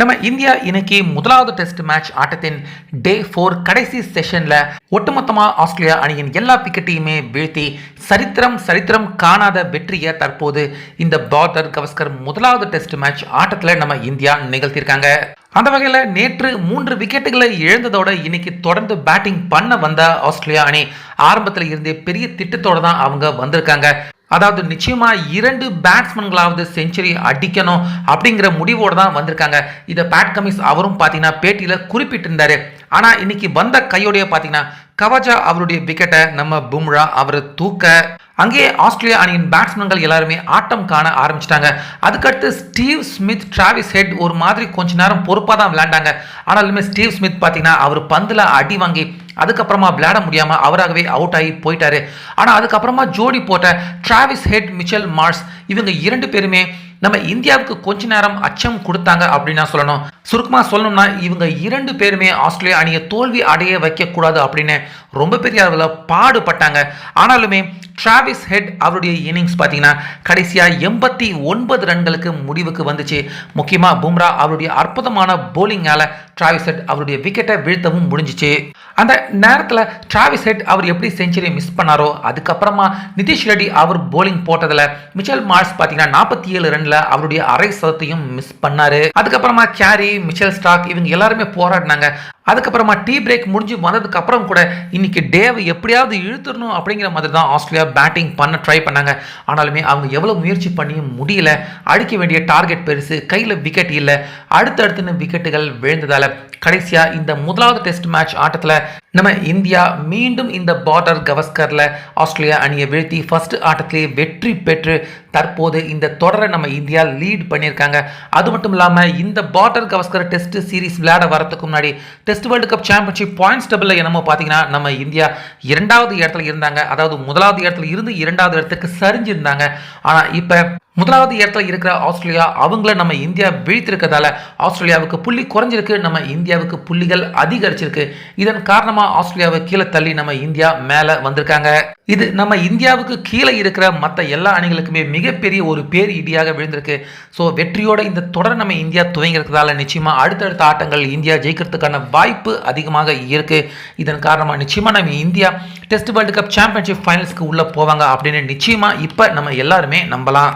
நம்ம இந்தியா இன்னைக்கு முதலாவது டெஸ்ட் மேட்ச் ஆட்டத்தின் டே 4 கடைசி செஷன்ல ஒட்டுமொத்தமா ஆஸ்திரேலியா அணியின் எல்லா விக்கெட்டையுமே வீழ்த்தி சரித்திரம் காணாத வெற்றியை தற்போது இந்த பார்டர் கவஸ்கர் முதலாவது டெஸ்ட் மேட்ச் ஆட்டத்துல நம்ம இந்தியா நிகழ்த்தியிருக்காங்க. அந்த வகையில் நேற்று 3 விக்கெட்டுகளை இழந்ததோட இன்னைக்கு தொடர்ந்து பேட்டிங் பண்ண வந்த ஆஸ்திரேலியா அணி ஆரம்பத்தில் இருந்தே பெரிய திட்டத்தோட தான் அவங்க வந்திருக்காங்க. அதாவது நிச்சயமா 2 பேட்ஸ்மேன்களாவது செஞ்சுரி அடிக்கணும் அப்படிங்கிற முடிவோடு தான் வந்திருக்காங்க. இதை பேட் கமின்ஸ் அவரும் பார்த்தீங்கன்னா பேட்டியில் குறிப்பிட்டிருந்தாரு. ஆனால் இன்னைக்கு வந்த கையோடைய பார்த்தீங்கன்னா கவாஜா அவருடைய விக்கெட்டை நம்ம பும்ரா அவர் தூக்க அங்கே ஆஸ்திரேலியா அணியின் பேட்ஸ்மேன்கள் எல்லாருமே ஆட்டம் காண ஆரம்பிச்சிட்டாங்க. அதுக்கடுத்து ஸ்டீவ் ஸ்மித், டிராவிஸ் ஹெட் ஒரு மாதிரி கொஞ்ச நேரம் பொறுப்பாக தான் விளையாண்டாங்க. ஆனாலுமே ஸ்டீவ் ஸ்மித் பார்த்தீங்கன்னா அவர் பந்தில் அடி வாங்கி அதுக்கப்புறமா விளையாட முடியாமல் அவராகவே அவுட் ஆகி போயிட்டாரு. ஆனால் அதுக்கப்புறமா ஜோடி போட்ட டிராவிஸ் ஹெட், மிச்சல் மார்ஷ் இவங்க 2 பேருமே நம்ம இந்தியாவுக்கு கொஞ்ச நேரம் அச்சம் கொடுத்தாங்க அப்படின்னு நான் சொல்லணும். சுருக்கமாக சொல்லணும்னா இவங்க 2 பேருமே ஆஸ்திரேலியா அணியை தோல்வி அடைய வைக்கக்கூடாது அப்படின்னு ரொம்ப பெரிய அளவில் பாடுபட்டாங்க. ஆனாலுமே டிராவிஸ் ஹெட் அவருடைய இன்னிங்ஸ் பார்த்தீங்கன்னா கடைசியாக 89 ரன்களுக்கு முடிவுக்கு வந்துச்சு. முக்கியமாக பும்ரா அவருடைய அற்புதமான போலிங்கால டிராவிஸ் ஹெட் அவருடைய விக்கெட்டை வீழ்த்தவும் முடிஞ்சிச்சு. அந்த நேரத்தில் டிராவிஸ் ஹெட் அவர் எப்படி செஞ்சுரி மிஸ் பண்ணாரோ அதுக்கப்புறமா நிதிஷ் ரெட்டி அவர் போலிங் போட்டதில் மிச்சல் மார்ஷ் பார்த்தீங்கன்னா 47 ரன்ல அவருடைய அரை சதத்தையும் மிஸ் பண்ணாரு. அதுக்கப்புறமா கேரி, மிச்சல் ஸ்டார்க் இவங்க எல்லாருமே போராடினாங்க. அதுக்கப்புறமா டீ பிரேக் முடிஞ்சு வந்ததுக்கு அப்புறம் கூட இன்னைக்கு டேவை எப்படியாவது இழுத்துடணும் அப்படிங்கிற மாதிரி தான் ஆஸ்திரேலியா பேட்டிங் பண்ண ட்ரை பண்ணாங்க. ஆனாலுமே அவங்க எவ்வளோ முயற்சி பண்ணியும் முடியல. அடிக்க வேண்டிய டார்கெட் பெருசு, கையில் விக்கெட் இல்லை, அடுத்தடுத்து விக்கெட்டுகள் விழுந்ததால கடைசியாக இந்த முதலாவது டெஸ்ட் மேட்ச் ஆட்டத்தில் நம்ம இந்தியா மீண்டும் இந்த பார்டர் கவஸ்கரில் ஆஸ்திரேலியா அணியை வீழ்த்தி ஃபர்ஸ்ட் ஆட்டத்திலே வெற்றி பெற்று தற்போது இந்த தொடரை நம்ம இந்தியா லீட் பண்ணியிருக்காங்க. அது மட்டும் இல்லாமல் இந்த பார்டர் கவஸ்கர் டெஸ்ட் சீரீஸ் விளையாட வரதுக்கு முன்னாடி test world cup championship points டேபிளில் என்னமோ பார்த்தீங்கன்னா நம்ம இந்தியா 2வது இடத்துல இருந்தாங்க. அதாவது முதலாவது இடத்துல இருந்து 2வது இடத்துக்கு சரிஞ்சிருந்தாங்க. ஆனால் இப்போ முதலாவது இடத்துல இருக்கிற ஆஸ்திரேலியா அவங்கள நம்ம இந்தியா வீழ்த்திருக்கிறதால ஆஸ்திரேலியாவுக்கு புள்ளி குறைஞ்சிருக்கு, நம்ம இந்தியாவுக்கு புள்ளிகள் அதிகரிச்சிருக்கு. இதன் காரணமா ஆஸ்திரேலியாவை கீழே தள்ளி நம்ம இந்தியா மேலே வந்திருக்காங்க. இது நம்ம இந்தியாவுக்கு கீழே இருக்கிற மற்ற எல்லா அணிகளுக்குமே மிகப்பெரிய ஒரு பேர் இடியாக விழுந்திருக்கு. ஸோ வெற்றியோட இந்த தொடர் நம்ம இந்தியா துவங்கிறதுனால நிச்சயமா அடுத்தடுத்த ஆட்டங்கள் இந்தியா ஜெயிக்கிறதுக்கான வாய்ப்பு அதிகமாக இருக்கு. இதன் காரணமாக நிச்சயமா நம்ம India test world cup championship ஃபைனல்ஸ்க்கு உள்ள போவாங்க அப்படின்னு நிச்சயமா இப்போ நம்ம எல்லாருமே நம்பலாம்.